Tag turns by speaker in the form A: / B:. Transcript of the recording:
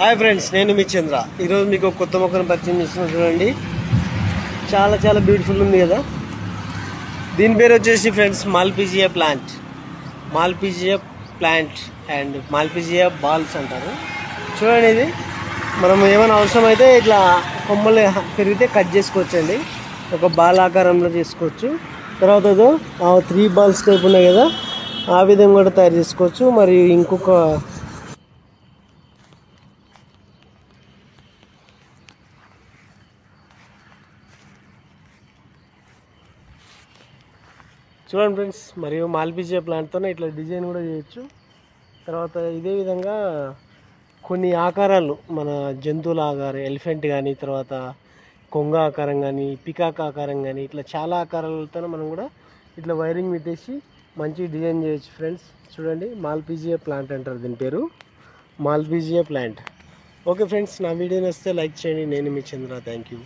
A: Hi friends, నేను మీ చంద్ర. ఈరోజు మీకు ఒక కొత్త మొక్కను పరిచయం చేస్తున్నాను. చూడండి, చాలా చాలా బ్యూటిఫుల్ ఉంది కదా. దీని పేరు వచ్చేసి ఫ్రెండ్స్ మాల్పిజియా ప్లాంట్ అండ్ మాల్పిజియా బాల్స్ అంటారు. చూడండి, ఇది మనం ఏమైనా అవసరం అయితే ఇట్లా కొమ్మలు పెరిగితే కట్ చేసుకోవచ్చు అండి. ఒక బాల్ ఆకారంలో చేసుకోవచ్చు. తర్వాత 3 బాల్స్ టైప్ ఉన్నాయి కదా, ఆ విధంగా కూడా తయారు చేసుకోవచ్చు. మరియు ఇంకొక చూడండి ఫ్రెండ్స్, మరియు మాల్పిజియా ప్లాంట్తో ఇట్లా డిజైన్ కూడా చేయొచ్చు. తర్వాత ఇదే విధంగా కొన్ని ఆకారాలు, మన జంతువుల ఆకారం, ఎలిఫెంట్ కానీ, తర్వాత కొంగ ఆకారం కానీ, పికాక్ ఆకారం కానీ, ఇట్లా చాలా ఆకారాలతో మనం కూడా ఇట్లా వైరింగ్ పెట్టేసి మంచి డిజైన్ చేయొచ్చు ఫ్రెండ్స్. చూడండి, మాల్పిజియా ప్లాంట్ అంటారు దీని పేరు, మాల్పిజియా ప్లాంట్. ఓకే ఫ్రెండ్స్, నా వీడియో నచ్చితే లైక్ చేయండి. నేను మీ చంద్ర. Thank you.